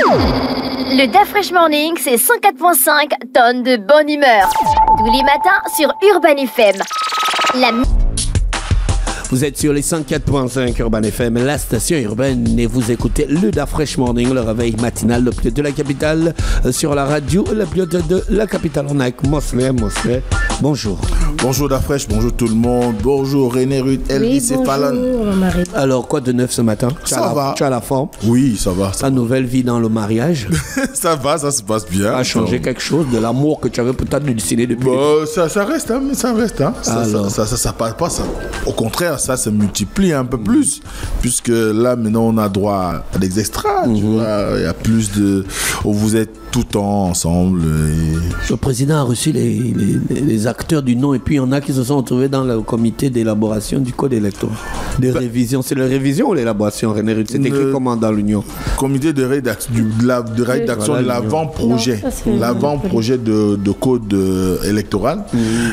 Le Da Fresh Morning, c'est 104.5 tonnes de bonne humeur. Tous les matins sur Urban FM. Vous êtes sur les 104.5 Urban FM, la station urbaine, et vous écoutez le Da Fresh Morning, le réveil matinal le plus de la capitale, sur la radio, le plus de la capitale. On est avec Mosley. Bonjour. Bonjour Da Fresh, bonjour tout le monde, bonjour René Ruth, Elvis et Fallon. Alors, quoi de neuf ce matin? Ça va. Tu as la forme? Oui, ça va. Ta nouvelle vie dans le mariage? Ça va, ça se passe bien. Ça a changé quelque chose de l'amour que tu avais peut-être dessiné depuis? Ça reste, hein, mais ça reste. Hein. Ça part pas. Ça. Au contraire, ça se multiplie un peu plus, puisque là, maintenant, on a droit à des extras. Tu vois, il y a plus de... Vous êtes tout le temps ensemble. Le président a reçu les acteurs du nom, et puis il y en a qui se sont retrouvés dans le comité d'élaboration du code électoral. De révision. C'est la révision ou l'élaboration, René Ruth? C'est écrit comment dans l'Union? Comité de rédaction de l'avant-projet. L'avant-projet de code électoral.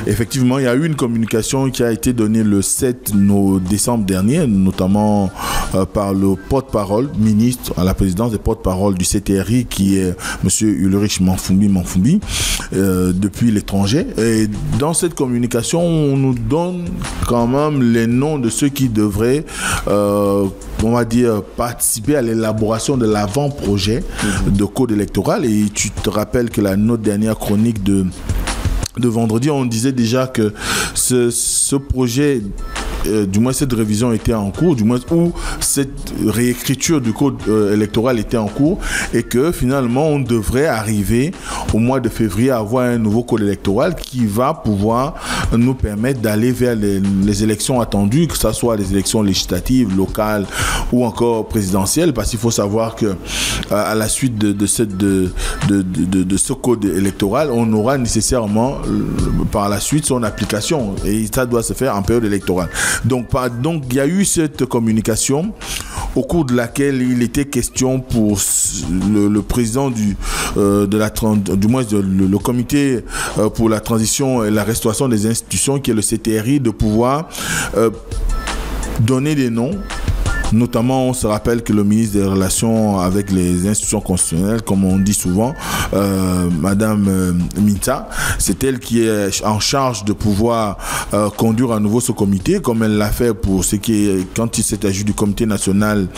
Effectivement, il y a eu une communication qui a été donnée le 7 décembre dernier, notamment par le porte-parole, ministre à la présidence des porte-parole du CTRI, qui est M. Ulrich Manfumbi, depuis l'étranger. Et dans cette communication, on nous donne quand même les noms de ceux qui devraient, on va dire, participer à l'élaboration de l'avant-projet de code électoral. Et tu te rappelles que notre dernière chronique de vendredi, on disait déjà que ce projet, du moins cette révision était en cours, du moins où cette réécriture du code électoral était en cours, et que finalement on devrait arriver au mois de février à avoir un nouveau code électoral qui va pouvoir nous permettre d'aller vers les élections attendues, que ce soit les élections législatives, locales ou encore présidentielles, parce qu'il faut savoir que à la suite de ce code électoral, on aura nécessairement par la suite son application, et ça doit se faire en période électorale. Donc il y a eu cette communication au cours de laquelle il était question pour le président le comité pour la transition et la restauration des institutions, qui est le CTRI, de pouvoir donner des noms. Notamment, on se rappelle que le ministre des Relations avec les institutions constitutionnelles, comme on dit souvent, Madame Minta, c'est elle qui est en charge de pouvoir conduire à nouveau ce comité, comme elle l'a fait pour ce qui est, quand il s'est agi du comité national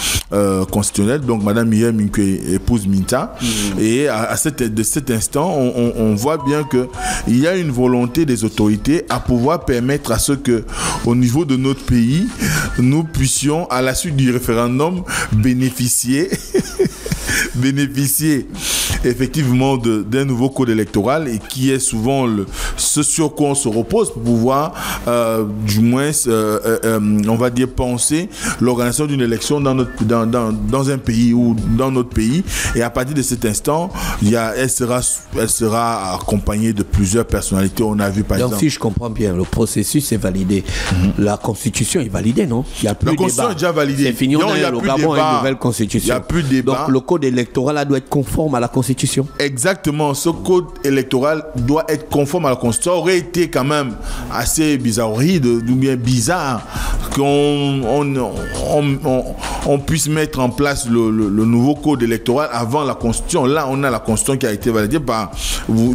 constitutionnel. Donc, Madame Miriam Minke épouse Minta. Et de cet instant, on voit bien qu'il y a une volonté des autorités à pouvoir permettre à ce que, au niveau de notre pays, nous puissions, à la suite du référendum, bénéficier effectivement d'un nouveau code électoral, et qui est souvent ce sur quoi on se repose pour pouvoir du moins on va dire penser l'organisation d'une élection dans un pays ou dans notre pays. Et à partir de cet instant, elle sera accompagnée de plusieurs personnalités. On a vu par exemple... Donc si je comprends bien, le processus est validé. La constitution est validée, non? Il y a plus la constitution est déjà validée. C'est fini, on a le Gabon a une nouvelle constitution. Il n'y a plus de débat. Donc le code électoral doit être conforme à la constitution. Exactement, ce code électoral doit être conforme à la constitution. Ça aurait été quand même assez bizarroïde, ou bien bizarre, qu'on puisse mettre en place le nouveau code électoral avant la constitution. Là, on a la constitution qui a été validée par...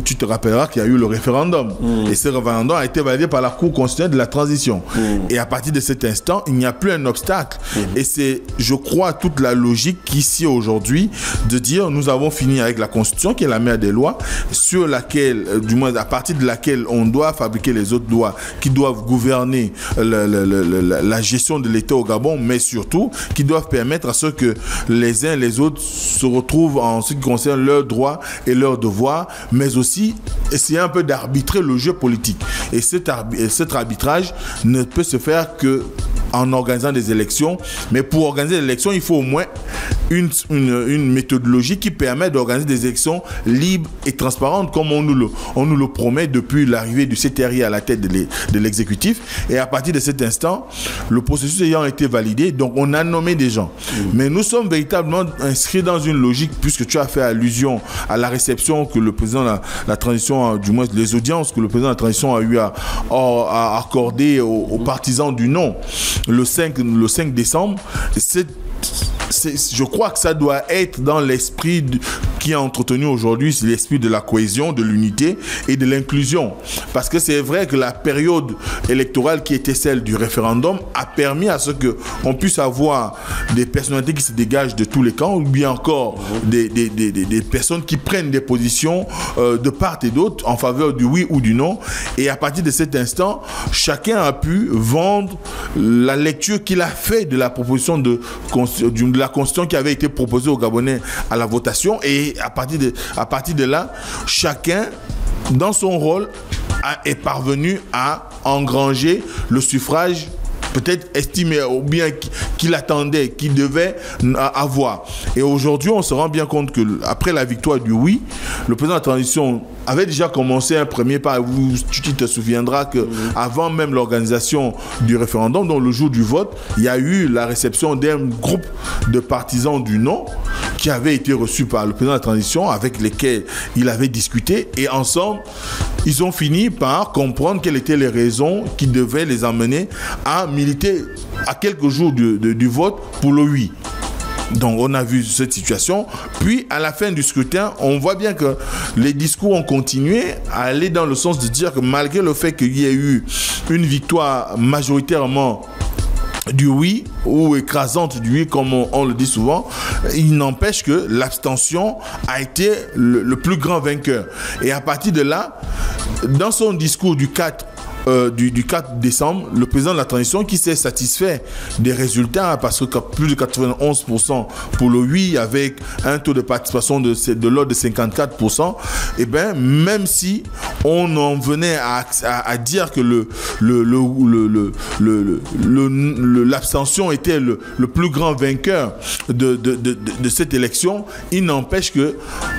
Tu te rappelleras qu'il y a eu le référendum. Et ce référendum a été validé par la Cour constitutionnelle de la transition. Et à partir de cet instant, il n'y a plus un obstacle. Et c'est, je crois, toute la logique qu'ici aujourd'hui, de dire nous avons fini avec la Constitution, qui est la mère des lois, sur laquelle, du moins à partir de laquelle on doit fabriquer les autres lois qui doivent gouverner la gestion de l'État au Gabon, mais surtout qui doivent permettre à ce que les uns et les autres se retrouvent en ce qui concerne leurs droits et leurs devoirs, mais aussi essayer un peu d'arbitrer le jeu politique. Et cet arbitrage ne peut se faire que en organisant des élections, mais pour organiser des élections, il faut au moins une méthodologie qui permet d'organiser des élections libres et transparentes, comme on nous le promet depuis l'arrivée du CTRI à la tête de l'exécutif. Et à partir de cet instant, le processus ayant été validé, donc on a nommé des gens. Mais nous sommes véritablement inscrits dans une logique, puisque tu as fait allusion à la réception que le président de la transition, du moins les audiences que le président de la transition a eu à accorder aux partisans du non le 5 décembre. je crois que ça doit être dans l'esprit qui est entretenu aujourd'hui, c'est l'esprit de la cohésion, de l'unité et de l'inclusion. Parce que c'est vrai que la période électorale qui était celle du référendum a permis à ce qu'on puisse avoir des personnalités qui se dégagent de tous les camps, ou bien encore des personnes qui prennent des positions de part et d'autre en faveur du oui ou du non. Et à partir de cet instant, chacun a pu vendre la lecture qu'il a fait de la proposition de la constitution qui avait été proposée aux Gabonais à la votation. Et à partir de là, chacun, dans son rôle, est parvenu à engranger le suffrage peut-être estimé ou bien qu'il attendait, qu'il devait avoir. Et aujourd'hui, on se rend bien compte que après la victoire du oui, le président de la transition avait déjà commencé un premier pas. Tu te souviendras que avant même l'organisation du référendum, donc le jour du vote, il y a eu la réception d'un groupe de partisans du non qui avait été reçu par le président de la transition, avec lesquels il avait discuté, et ensemble, ils ont fini par comprendre quelles étaient les raisons qui devaient les amener à militer à quelques jours du vote pour le oui. Donc on a vu cette situation. Puis à la fin du scrutin, on voit bien que les discours ont continué à aller dans le sens de dire que malgré le fait qu'il y ait eu une victoire majoritairement du oui ou écrasante du oui, comme on le dit souvent, il n'empêche que l'abstention a été le plus grand vainqueur. Et à partir de là, dans son discours du 4 décembre, le président de la transition, qui s'est satisfait des résultats, parce que plus de 91% pour le oui, avec un taux de participation de l'ordre de 54%, et bien, même si on en venait à dire que l'abstention était le plus grand vainqueur de cette élection, il n'empêche que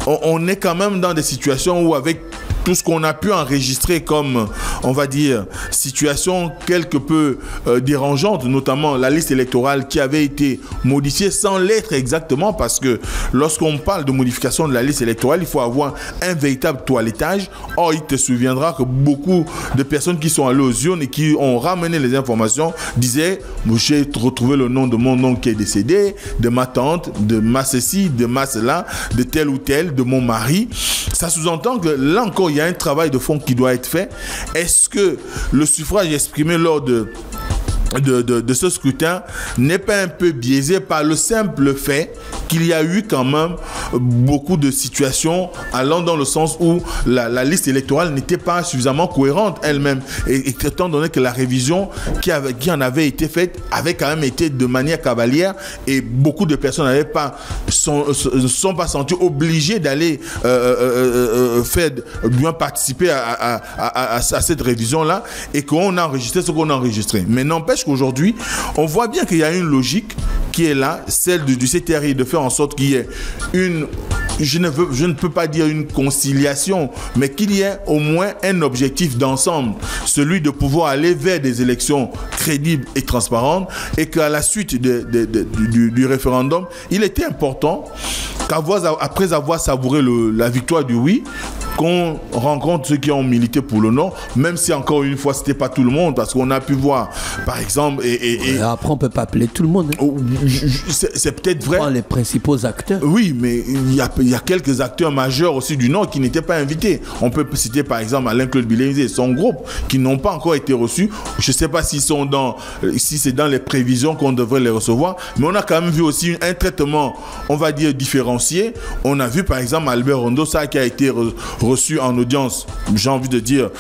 on est quand même dans des situations où, avec tout ce qu'on a pu enregistrer comme, on va dire, situation quelque peu dérangeante, notamment la liste électorale qui avait été modifiée sans l'être exactement, parce que lorsqu'on parle de modification de la liste électorale, il faut avoir un véritable toilettage. Or, il te souviendra que beaucoup de personnes qui sont allées aux urnes et qui ont ramené les informations disaient: j'ai retrouvé le nom de mon oncle qui est décédé, de ma tante, de ma ceci, de ma cela, de tel ou tel, de mon mari. Ça sous-entend que là encore, il y a un travail de fond qui doit être fait. Est-ce que le suffrage exprimé lors de ce scrutin n'est pas un peu biaisé par le simple fait qu'il y a eu quand même beaucoup de situations allant dans le sens où la liste électorale n'était pas suffisamment cohérente elle-même, et étant donné que la révision qui en avait été faite avait quand même été de manière cavalière, et beaucoup de personnes ne sont pas senties obligées d'aller participer à cette révision-là, et qu'on a enregistré ce qu'on a enregistré. Mais n'empêche qu'aujourd'hui, on voit bien qu'il y a une logique qui est là, celle du CTRI, de faire en sorte qu'il y ait je ne peux pas dire une conciliation, mais qu'il y ait au moins un objectif d'ensemble, celui de pouvoir aller vers des élections crédibles et transparentes, et qu'à la suite du référendum, il était important qu'après avoir savouré la victoire du oui, qu'on rencontre ceux qui ont milité pour le non, même si encore une fois c'était pas tout le monde, parce qu'on a pu voir par exemple après on peut pas appeler tout le monde, hein. C'est peut-être vrai, les principaux acteurs, oui, mais il y a quelques acteurs majeurs aussi du non qui n'étaient pas invités. On peut citer par exemple Alain-Claude Bilémizé et son groupe qui n'ont pas encore été reçus. Je sais pas si c'est dans les prévisions qu'on devrait les recevoir, mais on a quand même vu aussi un traitement, on va dire, différencié. On a vu par exemple Albert Rondosa qui a été reçu en audience, j'ai envie de dire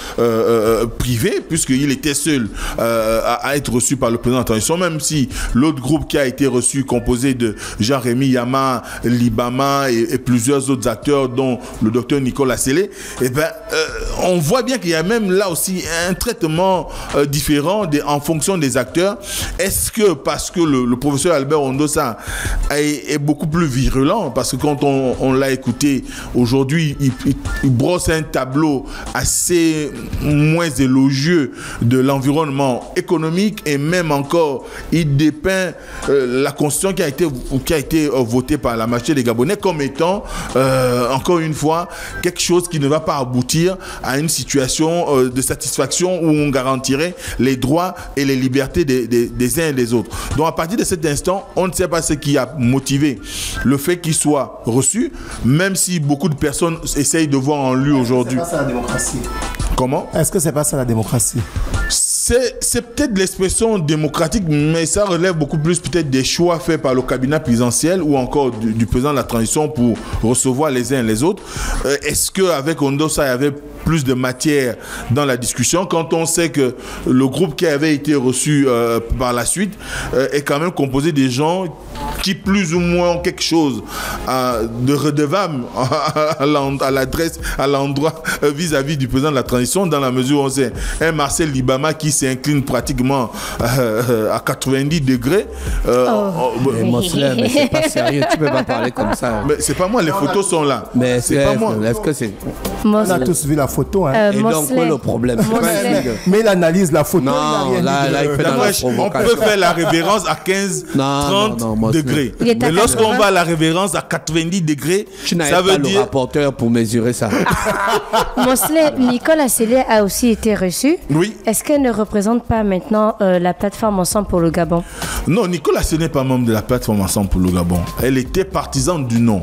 privée, puisqu'il était seul à être reçu par le président de la transition, même si l'autre groupe qui a été reçu, composé de Jean-Rémy Yama, Libama et plusieurs autres acteurs, dont le docteur Nicolas Sellé, on voit bien qu'il y a même là aussi un traitement différent en fonction des acteurs. Est-ce que parce que le professeur Albert Rondosa est beaucoup plus virulent, parce que quand on l'a écouté aujourd'hui, il brosse un tableau assez moins élogieux de l'environnement économique et même encore, il dépeint la constitution qui a été votée par la majorité des Gabonais comme étant, encore une fois, quelque chose qui ne va pas aboutir à une situation de satisfaction où on garantirait les droits et les libertés des uns et des autres. Donc à partir de cet instant, on ne sait pas ce qui a motivé le fait qu'il soit reçu, même si beaucoup de personnes essayent de voir en lui aujourd'hui. C'est pas ça la démocratie. Comment? Est-ce que c'est pas ça la démocratie? C'est peut-être l'expression démocratique, mais ça relève beaucoup plus peut-être des choix faits par le cabinet présidentiel ou encore du président de la transition pour recevoir les uns et les autres. Est-ce qu'avec Ondosa, il y avait plus de matière dans la discussion quand on sait que le groupe qui avait été reçu par la suite est quand même composé des gens qui plus ou moins ont quelque chose de redevable à l'adresse, à l'endroit vis-à-vis du président de la transition, dans la mesure où on sait un Marcel Libama qui s'incline pratiquement à 90 degrés. Mais c'est pas sérieux, tu peux pas parler comme ça. Mais c'est pas moi, les photos sont là. Mais c'est pas moi. Est-ce que c'est... On a tous vu la photo. Hein. Et donc, quoi le problème? Mais il analyse la photo. Non, là, il fait dans la provocation. On peut faire la révérence à 15-30 degrés. Mais lorsqu'on va à la révérence à 90 degrés, ça veut dire... le rapporteur pour mesurer ça. Mosley, Nicole Asselier a aussi été reçue. Oui. Est-ce qu'elle ne représente pas maintenant la plateforme Ensemble pour le Gabon? Non, Nicole Asselier n'est pas membre de la plateforme Ensemble pour le Gabon. Elle était partisane du non.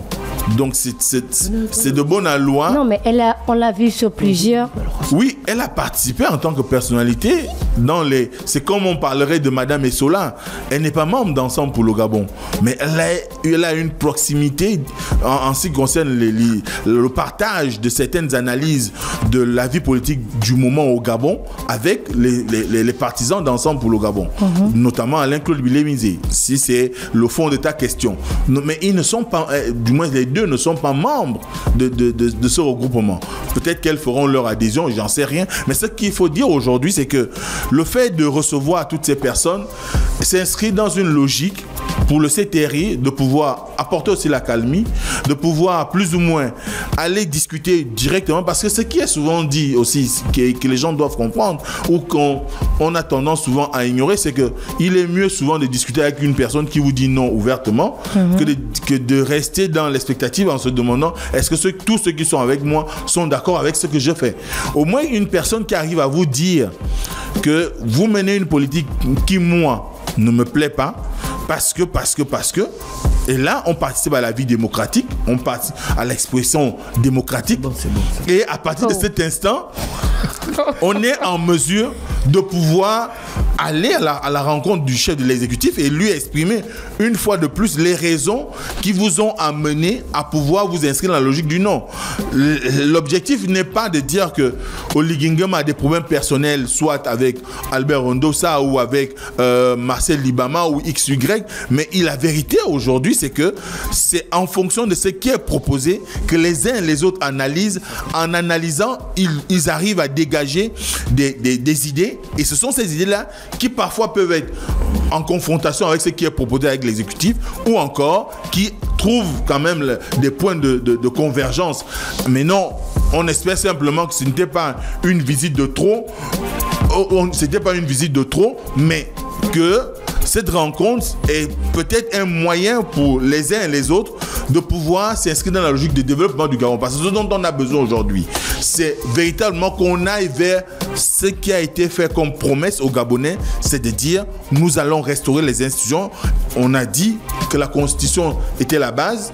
Donc c'est de bonne loi. Non, mais on l'a vu sur plusieurs. Oui, elle a participé en tant que personnalité dans les... C'est comme on parlerait de Madame Essola. Elle n'est pas membre d'Ensemble pour le Gabon. Mais elle a une proximité en ce qui concerne le partage de certaines analyses de la vie politique du moment au Gabon avec les partisans d'Ensemble pour le Gabon. Notamment Alain-Claude Bilémizé, si c'est le fond de ta question. Mais ils ne sont pas... du moins les deux ne sont pas membres de ce regroupement. Peut-être qu'elles feront leur adhésion, j'en sais rien. Mais ce qu'il faut dire aujourd'hui, c'est que le fait de recevoir toutes ces personnes s'inscrit dans une logique pour le CTRI de pouvoir apporter aussi la calmie, de pouvoir plus ou moins aller discuter directement, parce que ce qui est souvent dit aussi, que les gens doivent comprendre, ou qu'on a tendance souvent à ignorer, c'est qu'il est mieux souvent de discuter avec une personne qui vous dit non ouvertement, que de rester dans l'expectative en se demandant est-ce que tous ceux qui sont avec moi sont d'accord avec ce que je fais. Au moins une personne qui arrive à vous dire que vous menez une politique qui, moi, ne me plaît pas, parce que, et là, on participe à la vie démocratique, on participe à l'expression démocratique, et à partir de cet instant, on est en mesure de pouvoir aller à la rencontre du chef de l'exécutif et lui exprimer une fois de plus les raisons qui vous ont amené à pouvoir vous inscrire dans la logique du non. L'objectif n'est pas de dire que Oligingem a des problèmes personnels, soit avec Albert Ondosa ou avec Marcel Libama ou XY, mais la vérité aujourd'hui, c'est que c'est en fonction de ce qui est proposé que les uns et les autres analysent. En analysant, ils arrivent à dégager des idées, et ce sont ces idées-là qui parfois peuvent être en confrontation avec ce qui est proposé avec l'exécutif, ou encore qui trouvent quand même des points de convergence. Mais non, on espère simplement que ce n'était pas une visite de trop, mais que cette rencontre est peut-être un moyen pour les uns et les autres de pouvoir s'inscrire dans la logique de développement du Gabon. Parce que ce dont on a besoin aujourd'hui, c'est véritablement qu'on aille vers ce qui a été fait comme promesse aux Gabonais, c'est de dire nous allons restaurer les institutions. On a dit que la Constitution était la base.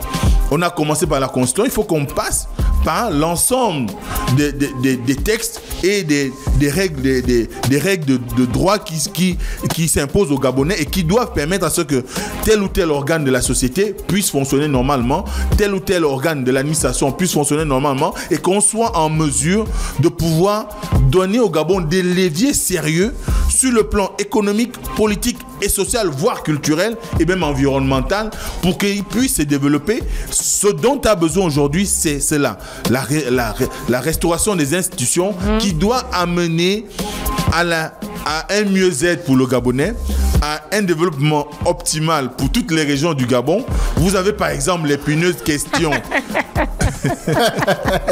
On a commencé par la Constitution. Il faut qu'on passe par l'ensemble des textes et des règles, des règles de droit qui s'imposent aux Gabonais et qui doivent permettre à ce que tel ou tel organe de la société puisse fonctionner normalement, tel ou tel organe de l'administration puisse fonctionner normalement, et qu'on soit en mesure de pouvoir donner au Gabon des leviers sérieux sur le plan économique, politique et social, voire culturel et même environnemental, pour qu'il puisse se développer. Ce dont tu as besoin aujourd'hui, c'est cela, la restauration des institutions qui doit amener à un mieux-être pour le Gabonais, à un développement optimal pour toutes les régions du Gabon. Vous avez par exemple l'épineuse question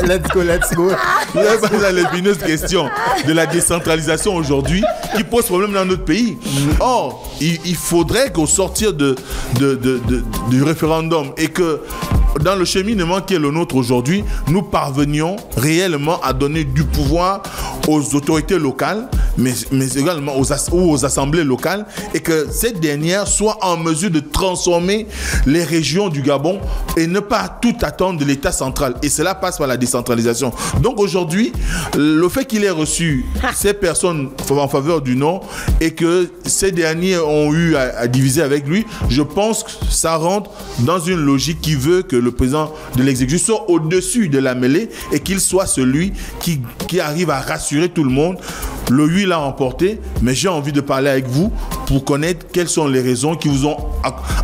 Let's go. Vous avez parlé dans l'épineuse question de la décentralisation aujourd'hui qui pose problème dans notre pays. Or, il faudrait qu'au sortir du référendum et que dans le cheminement qui est le nôtre aujourd'hui, nous parvenions réellement à donner du pouvoir aux autorités locales, mais également aux assemblées locales, et que ces dernières soient en mesure de transformer les régions du Gabon et ne pas tout attendre de l'État central. Et cela passe par la décentralisation. Donc aujourd'hui, le fait qu'il ait reçu ces personnes en faveur du non et que ces derniers ont eu à diviser avec lui, je pense que ça rentre dans une logique qui veut que le président de l'exécutif soit au-dessus de la mêlée et qu'il soit celui qui arrive à rassurer tout le monde. Le oui l'a remporté, mais j'ai envie de parler avec vous pour connaître quelles sont les raisons qui vous ont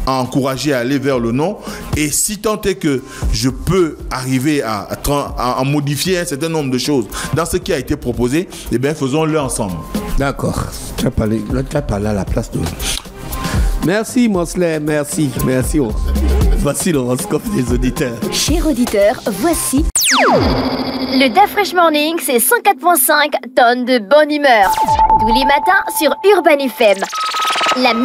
encouragé à aller vers le non. Et si tant est que je peux arriver à modifier un certain nombre de choses dans ce qui a été proposé, eh bien faisons-le ensemble. D'accord. Tu as parlé à la place de... Merci Mosley, merci. Voici l'horoscope des auditeurs. Chers auditeurs, voici... Le Da Fresh Morning, c'est 104.5 tonnes de bonne humeur. Tous les matins sur Urban FM. La